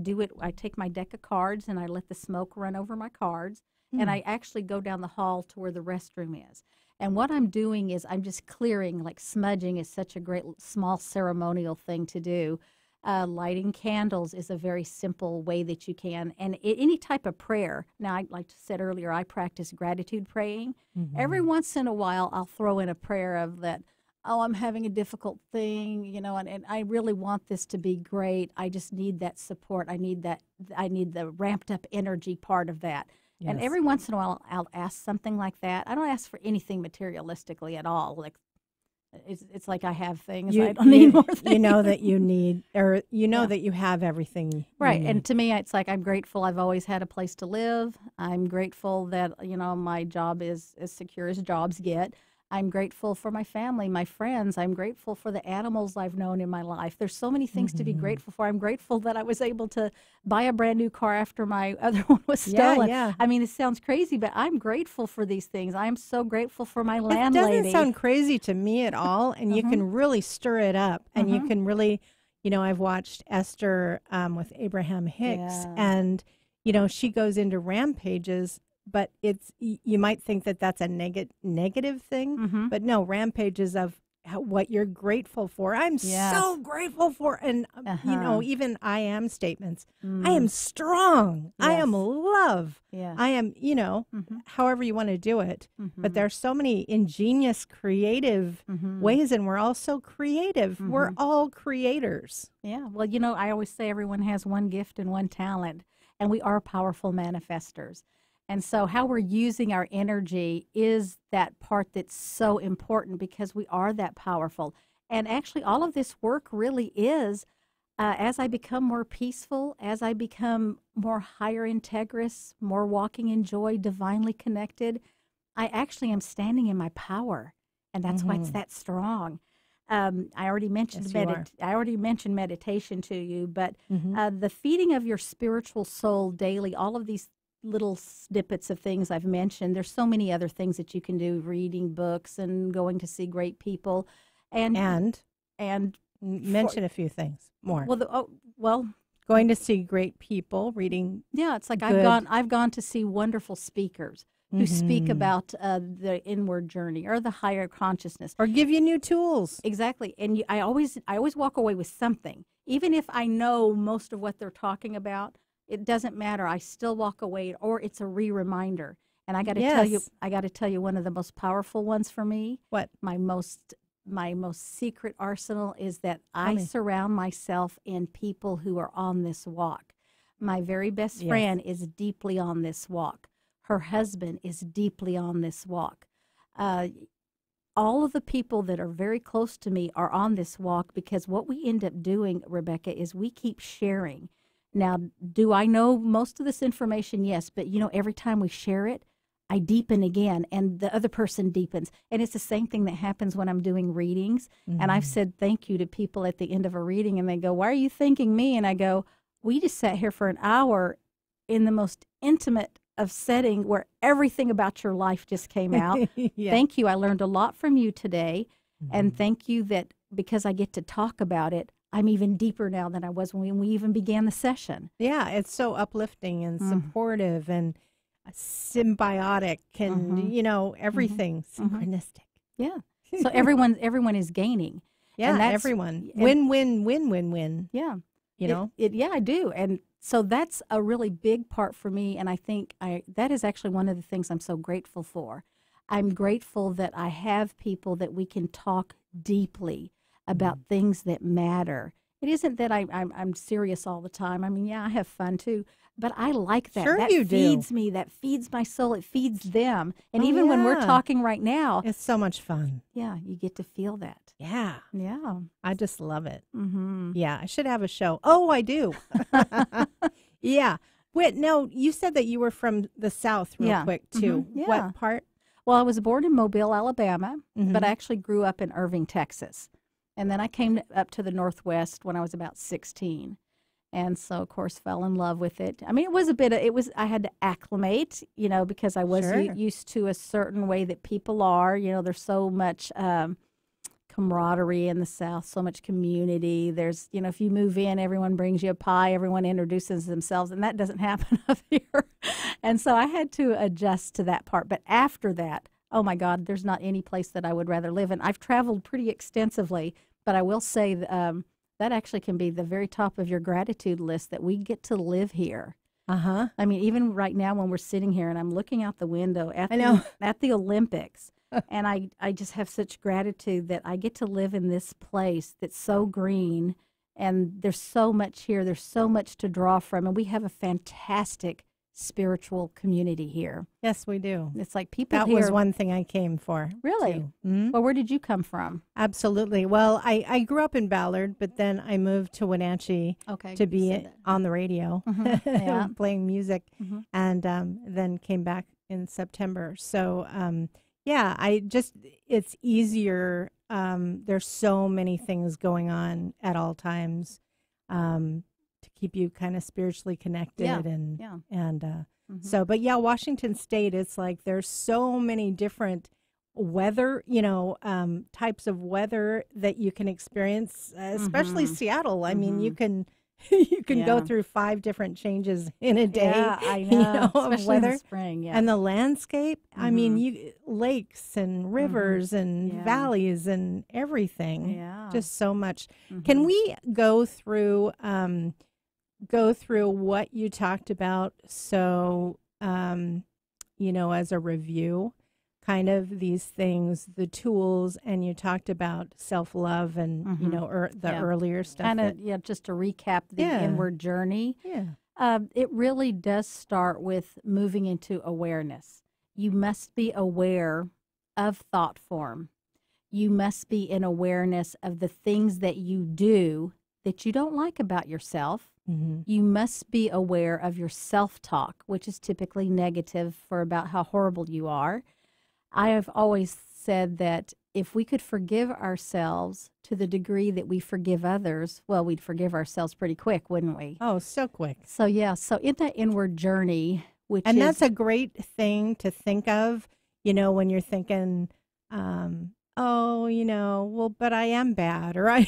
take my deck of cards, and I let the smoke run over my cards, and I actually go down the hall to where the restroom is. And what I'm doing is I'm just clearing, like smudging is such a great small ceremonial thing to do. Lighting candles is a very simple way that you can. And any type of prayer. Now, like I said earlier, I practice gratitude praying. Every once in a while, I'll throw in a prayer of that, oh, I'm having a difficult thing, and I really want this to be great. I just need that support. I need the ramped up energy part of that. Yes. And every once in a while, I'll ask something like that. I don't ask for anything materialistically at all. Like, it's like I have things. I don't need more things. You know that you need, or that you have everything. Right. And to me, it's like I'm grateful I've always had a place to live. I'm grateful that, my job is as secure as jobs get. I'm grateful for my family, my friends. I'm grateful for the animals I've known in my life. There's so many things to be grateful for. I'm grateful that I was able to buy a brand new car after my other one was stolen. Yeah. I mean, it sounds crazy, but I'm grateful for these things. I'm so grateful for my landlady. It doesn't sound crazy to me at all, and you can really stir it up, and you can really, I've watched Esther with Abraham Hicks, and, she goes into rampages. But you might think that that's a negative thing, but no, rampages of what you're grateful for. I'm so grateful for, and even I am statements. I am strong. I am love. I am, however you want to do it. But there's so many ingenious, creative ways, and we're all so creative. We're all creators. Yeah. Well, I always say everyone has one gift and one talent, and we are powerful manifestors. And so how we're using our energy is that part that's so important, because we are that powerful. And actually, all of this work really is, as I become more peaceful, as I become more higher integrous, more walking in joy, divinely connected, I actually am standing in my power. And that's why it's that strong. I already mentioned I already mentioned meditation to you, but the feeding of your spiritual soul daily, all of these little snippets of things I've mentioned. There's so many other things that you can do, reading books and going to see great people. And mention a few things more. Well, going to see great people, reading. Yeah, it's like I've gone to see wonderful speakers who speak about the inward journey or the higher consciousness, or give you new tools. Exactly, and I always walk away with something, even if I know most of what they're talking about. It doesn't matter. I still walk away, or it's a reminder. And I got to tell you, one of the most powerful ones for me. What? My most secret arsenal is that I surround myself in people who are on this walk. My very best friend is deeply on this walk. Her husband is deeply on this walk. All of the people that are very close to me are on this walk, because what we end up doing, Rebecca, is we keep sharing. Now, do I know most of this information? Yes, but every time we share it, I deepen again, and the other person deepens. And it's the same thing that happens when I'm doing readings. And I've said thank you to people at the end of a reading, and they go, "Why are you thanking me?" And I go, "We just sat here for an hour in the most intimate of setting where everything about your life just came out. Thank you. I learned a lot from you today. And thank you that because I get to talk about it, I'm even deeper now than I was when we even began the session." Yeah, it's so uplifting and supportive and symbiotic and, everything synchronistic. Yeah. So everyone is gaining. Yeah, and everyone. Win, win, win, win, win. Yeah. Yeah, I do. And so that's a really big part for me. And I think that is actually one of the things I'm so grateful for. I'm grateful that I have people that we can talk deeply about things that matter. It isn't that I'm serious all the time. I mean, I have fun too, but I like that. Sure, that you feeds do. me. That feeds my soul. It feeds them. And even when we're talking right now, it's so much fun. Yeah, you get to feel that. Yeah. Yeah. I just love it. Mm-hmm. Yeah, I should have a show. Oh, I do. Yeah. Wait, no, you said that you were from the South real quick, too. Yeah. What part? Well, I was born in Mobile, Alabama, but I actually grew up in Irving, Texas. And then I came up to the Northwest when I was about 16. And so, of course, fell in love with it. I mean, I had to acclimate, because I was used to a certain way that people are. There's so much camaraderie in the South, so much community. There's, if you move in, everyone brings you a pie, everyone introduces themselves, and that doesn't happen up here. And so I had to adjust to that part. But after that, oh my God, there's not any place that I would rather live in. I've traveled pretty extensively, but I will say that actually can be the very top of your gratitude list, that we get to live here. Uh-huh. I mean, even right now when we're sitting here and I'm looking out the window at the Olympics, and I just have such gratitude that I get to live in this place that's so green, and there's so much here. There's so much to draw from, and we have a fantastic spiritual community here. Yes, we do. It's like people That here. was one thing I came for. Really? Mm-hmm. Well, where did you come from? Absolutely. Well, I grew up in Ballard, but then I moved to Wenatchee to be on the radio, playing music, and then came back in September. So, it's easier. There's so many things going on at all times to keep you kind of spiritually connected. So, but Washington State, it's like there's so many different weather, types of weather that you can experience, especially Seattle. I mean, you can go through 5 different changes in a day. Yeah, I know, of especially weather. in the spring. Yeah. And the landscape. I mean, lakes and rivers and valleys and everything. Yeah, just so much. Can we go through what you talked about? So, as a review. Kind of these things, the tools, and you talked about self-love and, the earlier stuff. Kind of, just to recap the inward journey. Yeah. It really does start with moving into awareness. You must be aware of thought form. You must be in awareness of the things that you do that you don't like about yourself. You must be aware of your self-talk, which is typically negative for about how horrible you are. I have always said that if we could forgive ourselves to the degree that we forgive others, well, we'd forgive ourselves pretty quick, wouldn't we? Oh, so quick. So, yeah, so in that inward journey, and that's a great thing to think of, when you're thinking, well, but I am bad, or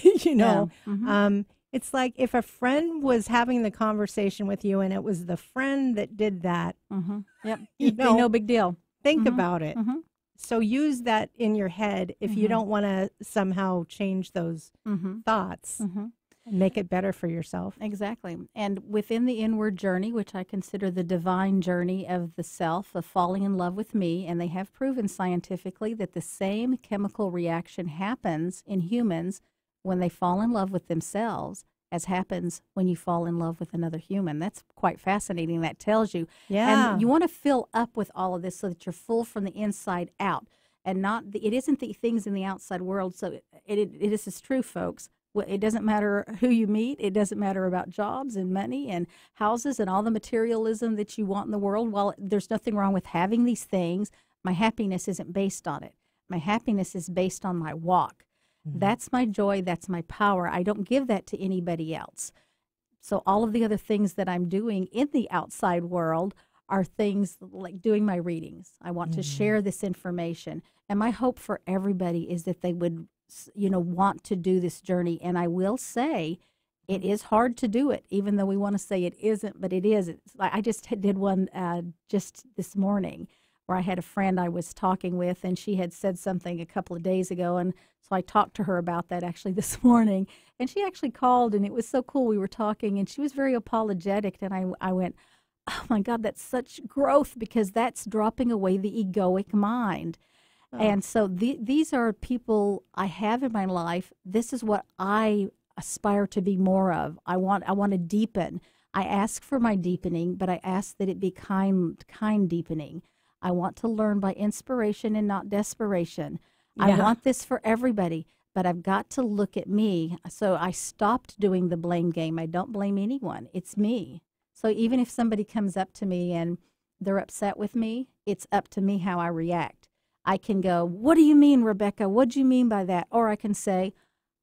it's like if a friend was having the conversation with you and it was the friend that did that, yep, it'd be no big deal. Think about it. So use that in your head if you don't want to somehow change those thoughts and make it better for yourself. Exactly. And within the inward journey, which I consider the divine journey of the self, of falling in love with me, and they have proven scientifically that the same chemical reaction happens in humans when they fall in love with themselves as happens when you fall in love with another human. That's quite fascinating. That tells you. Yeah. And you want to fill up with all of this so that you're full from the inside out, and it isn't the things in the outside world. So this is true, folks. It doesn't matter who you meet. It doesn't matter about jobs and money and houses and all the materialism that you want in the world. While there's nothing wrong with having these things, my happiness isn't based on it. My happiness is based on my walk. That's my joy. That's my power. I don't give that to anybody else. So all of the other things that I'm doing in the outside world are things like doing my readings. I want to share this information. And my hope for everybody is that they would, want to do this journey. And I will say it is hard to do it, even though we want to say it isn't, but it is. It's like I just did one just this morning, where I had a friend I was talking with, and she had said something a couple of days ago, and so I talked to her about that actually this morning, and she actually called, and it was so cool. We were talking, and she was very apologetic, and I went, oh my God, that's such growth, because that's dropping away the egoic mind. Oh. And so these are people I have in my life. This is what I aspire to be more of. I want to deepen. I ask for my deepening, but I ask that it be kind deepening. I want to learn by inspiration and not desperation. Yeah. I want this for everybody, but I've got to look at me. So I stopped doing the blame game. I don't blame anyone. It's me. So even if somebody comes up to me and they're upset with me, it's up to me how I react. I can go, what do you mean, Rebecca? What do you mean by that? Or I can say,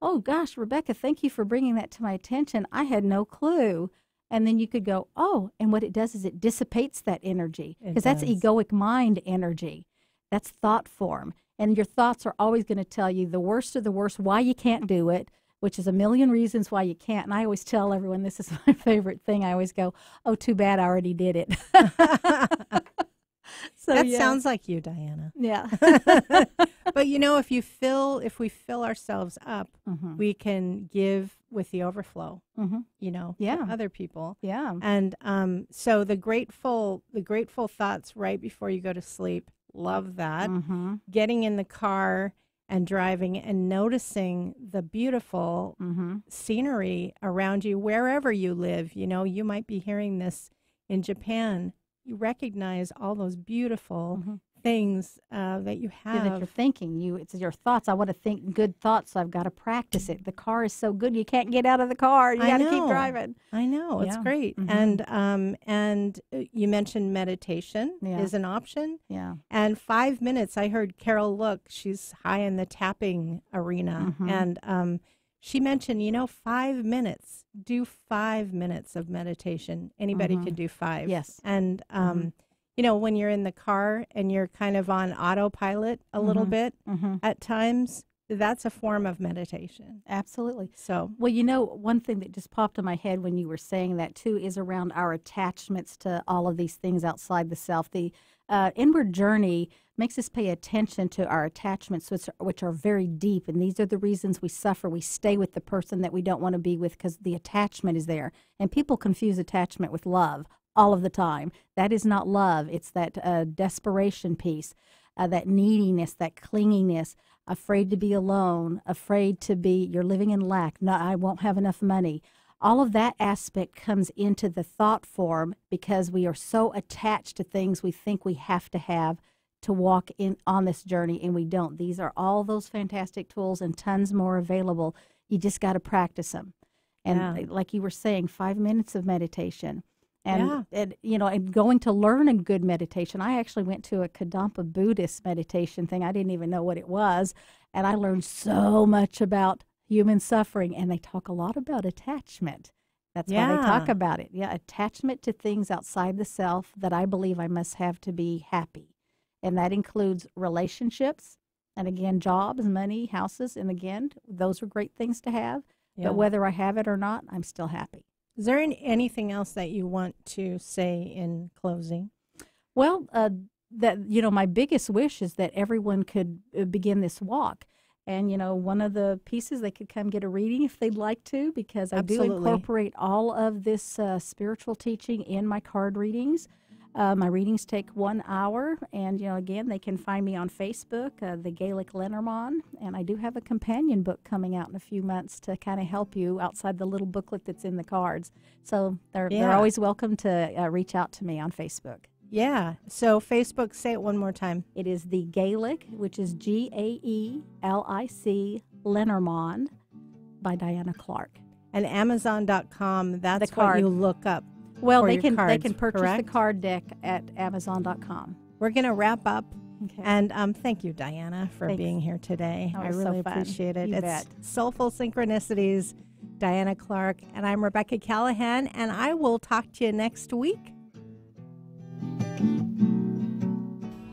oh, gosh, Rebecca, thank you for bringing that to my attention. I had no clue. And then you could go, oh, and what it does is it dissipates that energy, because that's egoic mind energy. That's thought form. And your thoughts are always going to tell you the worst of the worst, why you can't do it, which is a million reasons why you can't. And I always tell everyone, this is my favorite thing. I always go, oh, too bad, I already did it. So, that sounds like you, Diana. Yeah. But if we fill ourselves up, we can give with the overflow, to other people. Yeah. And so the grateful thoughts right before you go to sleep, love that. Getting in the car and driving and noticing the beautiful scenery around you, wherever you live. You might be hearing this in Japan. You recognize all those beautiful things that you have. That you're thinking. It's your thoughts. I want to think good thoughts, so I've got to practice it. The car is so good, you can't get out of the car. You got to keep driving. I know. It's great. And you mentioned meditation is an option. Yeah. And 5 minutes, I heard Carol Look, she's high in the tapping arena. And she mentioned, 5 minutes. Do 5 minutes of meditation. Anybody could do 5. Yes. And, when you're in the car and you're kind of on autopilot a little bit at times, that's a form of meditation. Absolutely. So, well, one thing that just popped in my head when you were saying that too is around our attachments to all of these things outside the self. The inward journey makes us pay attention to our attachments, which are very deep, and these are the reasons we suffer. We stay with the person that we don't want to be with because the attachment is there. And people confuse attachment with love all of the time. That is not love. It's that desperation piece, that neediness, that clinginess, afraid to be alone, afraid to be, you're living in lack, no, I won't have enough money. All of that aspect comes into the thought form because we are so attached to things we think we have to walk on this journey, and we don't. These are all those fantastic tools and tons more available. You just got to practice them. And like you were saying, 5 minutes of meditation. And and going to learn a good meditation. I actually went to a Kadampa Buddhist meditation thing. I didn't even know what it was. And I learned so much about human suffering. And they talk a lot about attachment. That's why they talk about it. Yeah, attachment to things outside the self that I believe I must have to be happy. And that includes relationships. And again, jobs, money, houses. And again, those are great things to have. Yeah. But whether I have it or not, I'm still happy. Is there anything else that you want to say in closing? Well, my biggest wish is that everyone could begin this walk. And, one of the pieces, they could come get a reading if they'd like to, because I do incorporate all of this spiritual teaching in my card readings. My readings take 1 hour, and, again, they can find me on Facebook, the Gaelic Lenormand, and I do have a companion book coming out in a few months to kind of help you outside the little booklet that's in the cards. So they're always welcome to reach out to me on Facebook. Yeah. So Facebook, say it one more time. It is the Gaelic, which is Gaelic Lenormand by Diana Clark. And Amazon.com, that's what you look up. Well, they can purchase the card deck at Amazon.com. We're going to wrap up. Okay. And thank you, Diana, for being here today. I really appreciate it. It's Soulful Synchronicities, Diana Clark, and I'm Rebecca Callahan, and I will talk to you next week.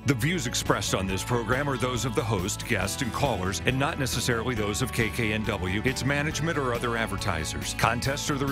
The views expressed on this program are those of the host, guests, and callers, and not necessarily those of KKNW, its management, or other advertisers. Contests are the